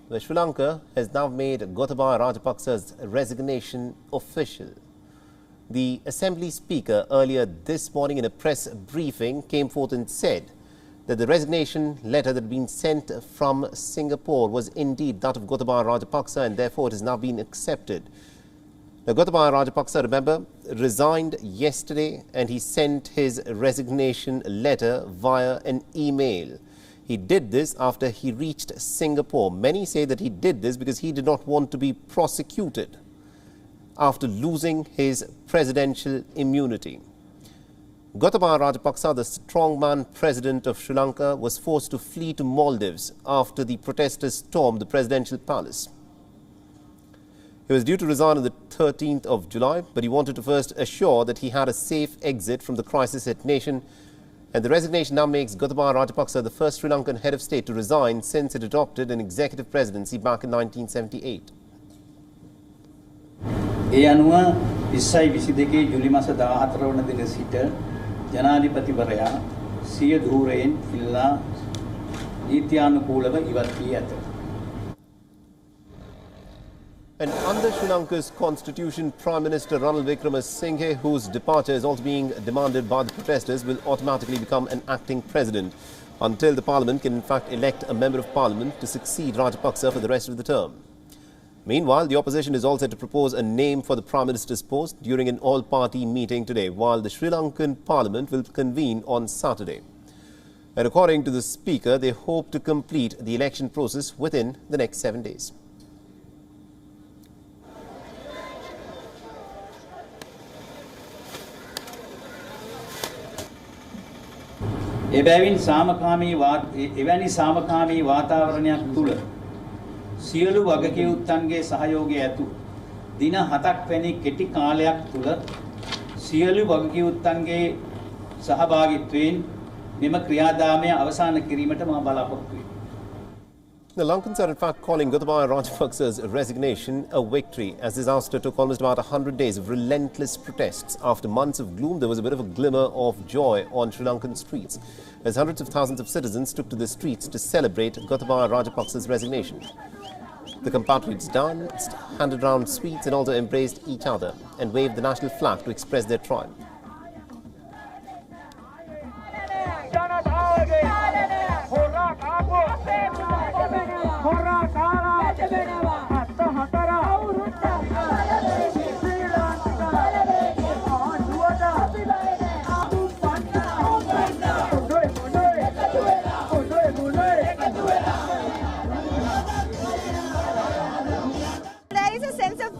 where Sri Lanka has now made Gotabaya Rajapaksa's resignation official. The Assembly Speaker earlier this morning in a press briefing came forth and said that the resignation letter that had been sent from Singapore was indeed that of Gotabaya Rajapaksa, and therefore it has now been accepted. Now, Gotabaya Rajapaksa, remember, resigned yesterday, and he sent his resignation letter via an email. He did this after he reached Singapore. Many say that he did this because he did not want to be prosecuted after losing his presidential immunity. Gotabaya Rajapaksa, the strongman president of Sri Lanka, was forced to flee to Maldives after the protesters stormed the presidential palace. He was due to resign on the 13th of July, but he wanted to first assure that he had a safe exit from the crisis-hit nation. And the resignation now makes Gotabaya Rajapaksa the first Sri Lankan head of state to resign since it adopted an executive presidency back in 1978. ඒ අනුව 2022 ජූලි මාස 14 වන දින සිට ජනාධිපතිවරයා සිය ධූරයෙන් ඉල්ලා නීත්‍යානුකූලව ඉවත් වී ඇත. And under Sri Lanka's constitution, Prime Minister Ranil Wickremesinghe, whose departure is also being demanded by the protesters, will automatically become an acting president until the parliament can in fact elect a member of parliament to succeed Rajapaksa for the rest of the term. Meanwhile, the opposition is all set to propose a name for the Prime Minister's post during an all-party meeting today, while the Sri Lankan Parliament will convene on Saturday. And according to the Speaker, they hope to complete the election process within the next 7 days. එවැනි සාමකාමී වාතාවරණයක් තුළ සියලු වගකීම්තන්ගේ සහයෝගය ඇතු දින 7ක් වැනි කෙටි කාලයක් තුළ සියලු වගකීම්තන්ගේ සහභාගීත්වයෙන් මෙම ක්‍රියාදාමය අවසන් කිරීමට මා බලාපොරොත්තු වෙමි. The Lankans are in fact calling Gotabaya Rajapaksa's resignation a victory, as this ouster took almost about 100 days of relentless protests. After months of gloom, there was a bit of a glimmer of joy on Sri Lankan streets, as hundreds of thousands of citizens took to the streets to celebrate Gotabaya Rajapaksa's resignation. The compatriots danced, handed round sweets and also embraced each other and waved the national flag to express their triumph. There is a sense of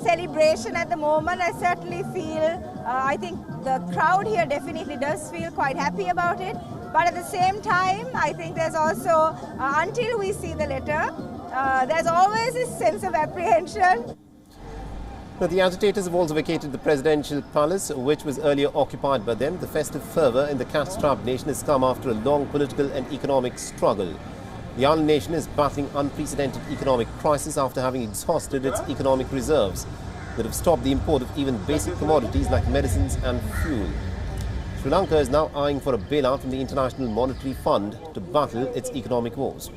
celebration at the moment. I certainly feel, I think the crowd here definitely does feel quite happy about it. But at the same time, I think there's also, until we see the letter, there's always this sense of apprehension. Now, the agitators have also vacated the presidential palace, which was earlier occupied by them. The festive fervour in the cash-strapped nation has come after a long political and economic struggle. The island nation is battling unprecedented economic crisis after having exhausted its economic reserves that have stopped the import of even basic commodities like medicines and fuel. Sri Lanka is now eyeing for a bailout from the International Monetary Fund to battle its economic woes.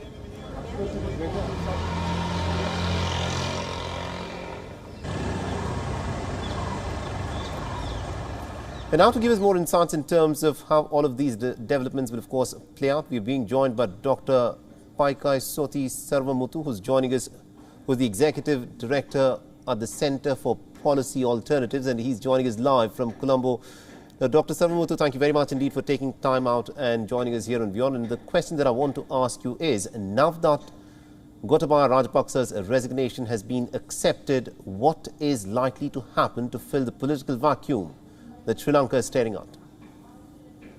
And now to give us more insights in terms of how all of these developments will of course play out, we are being joined by Dr. Paikai Soti Sarvamuthu, who's joining us, who's the Executive Director at the Centre for Policy Alternatives, and he's joining us live from Colombo. Dr. Sarvamuthu, thank you very much indeed for taking time out and joining us here on WION. And the question that I want to ask you is, now that Gotabaya Rajapaksa's resignation has been accepted, what is likely to happen to fill the political vacuum that Sri Lanka is staring at?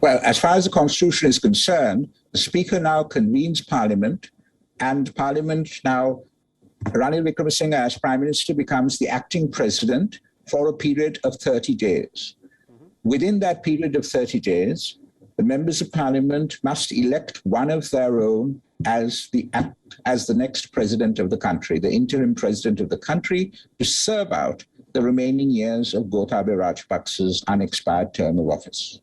Well, as far as the Constitution is concerned, the Speaker now convenes Parliament, and Parliament now, Ranil Wickremesinghe as Prime Minister becomes the acting President for a period of 30 days. Within that period of 30 days, the members of Parliament must elect one of their own as the next President of the country, the interim President of the country, to serve out the remaining years of Gotabaya Rajapaksa's unexpired term of office.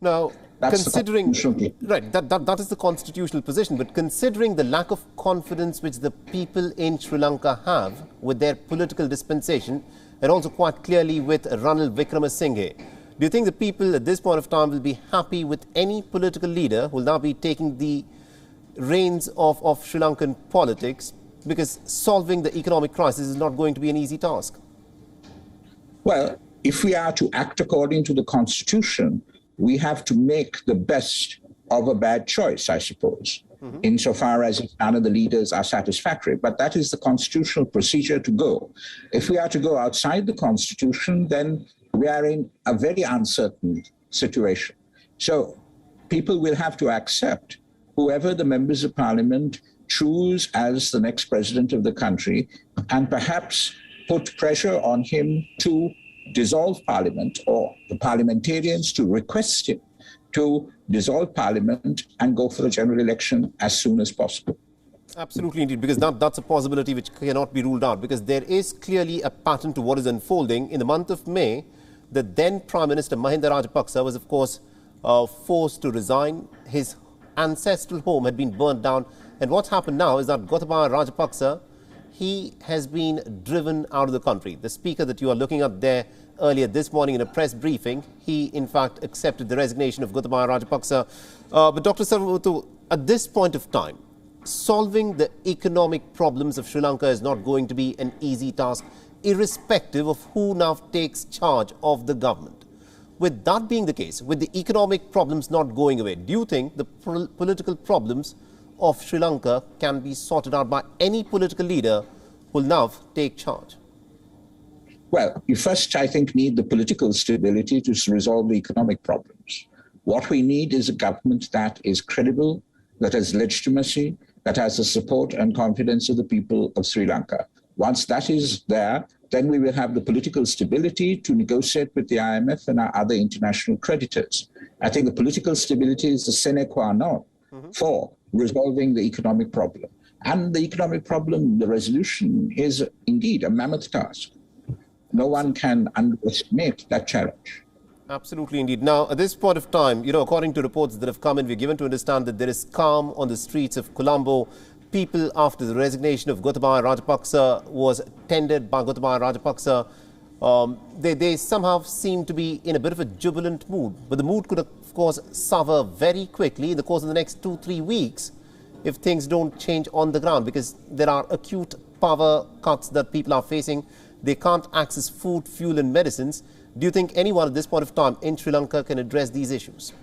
Now, That's considering, right, that is the constitutional position, but considering the lack of confidence which the people in Sri Lanka have with their political dispensation, and also quite clearly with Ranil Wickremesinghe, do you think the people at this point of time will be happy with any political leader who will now be taking the reins of Sri Lankan politics, because solving the economic crisis is not going to be an easy task? Well, if we are to act according to the Constitution, we have to make the best of a bad choice, I suppose, insofar as if none of the leaders are satisfactory. But that is the constitutional procedure to go. If we are to go outside the Constitution, then we are in a very uncertain situation. So people will have to accept whoever the members of parliament choose as the next president of the country, and perhaps put pressure on him to dissolve parliament, or the parliamentarians to request him to dissolve parliament and go for a general election as soon as possible. Absolutely, indeed, because that's a possibility which cannot be ruled out, because there is clearly a pattern to what is unfolding. In the month of May, the then Prime Minister Mahinda Rajapaksa was, of course, forced to resign. His ancestral home had been burnt down. And what's happened now is that Gotabaya Rajapaksa, he has been driven out of the country. The speaker that you are looking at there earlier this morning in a press briefing, he in fact accepted the resignation of Gotabaya Rajapaksa. But Dr. Sarvamuthu, at this point of time, solving the economic problems of Sri Lanka is not going to be an easy task, irrespective of who now takes charge of the government. With that being the case, with the economic problems not going away, do you think the political problems of Sri Lanka can be sorted out by any political leader who will now take charge? Well, you first, I think, need the political stability to resolve the economic problems. What we need is a government that is credible, that has legitimacy, that has the support and confidence of the people of Sri Lanka. Once that is there, then we will have the political stability to negotiate with the IMF and our other international creditors. I think the political stability is the sine qua non for resolving the economic problem. And the economic problem, the resolution, is indeed a mammoth task. No one can underestimate that challenge. Absolutely, indeed. Now, at this point of time, according to reports that have come in, we're given to understand that there is calm on the streets of Colombo. People, after the resignation of Gotabaya Rajapaksa was tendered by Gotabaya Rajapaksa, they somehow seem to be in a bit of a jubilant mood. But the mood could, of course, sour very quickly in the course of the next 2-3 weeks if things don't change on the ground, because there are acute power cuts that people are facing. They can't access food, fuel and medicines. Do you think anyone at this point of time in Sri Lanka can address these issues?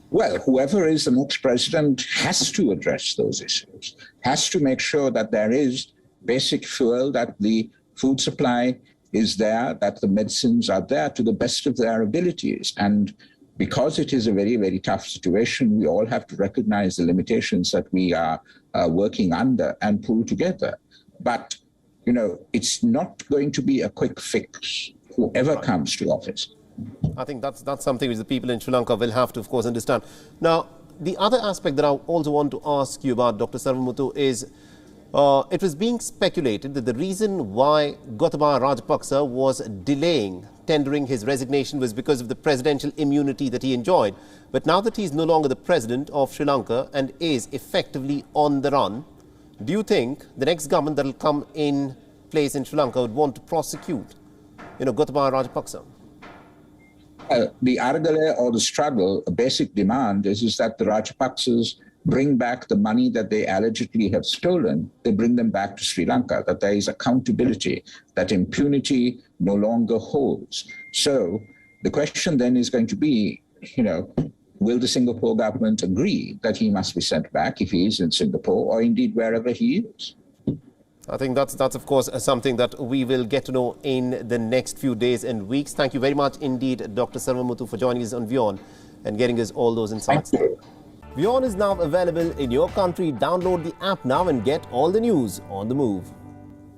Well, whoever is the next president has to address those issues, has to make sure that there is basic fuel, that the food supply is there, that the medicines are there to the best of their abilities. And because it is a very, very tough situation, we all have to recognize the limitations that we are working under and pull together. But, it's not going to be a quick fix, whoever comes to office. I think that's something which the people in Sri Lanka will have to, of course, understand. Now, the other aspect that I also want to ask you about, Dr. Sarvamuthu, is it was being speculated that the reason why Gotabaya Rajapaksa was delaying tendering his resignation was because of the presidential immunity that he enjoyed. But now that he is no longer the president of Sri Lanka and is effectively on the run, do you think the next government that will come in place in Sri Lanka would want to prosecute, Gotabaya Rajapaksa? The argale or the struggle, a basic demand is that the Rajapaksas bring back the money that they allegedly have stolen. They bring them back to Sri Lanka, that there is accountability, that impunity no longer holds. So the question then is going to be, will the Singapore government agree that he must be sent back if he is in Singapore, or indeed wherever he is? I think that's of course something that we will get to know in the next few days and weeks. Thank you very much indeed, Dr. Sarvamuthu, for joining us on WION and getting us all those insights. WION is now available in your country. Download the app now and get all the news on the move.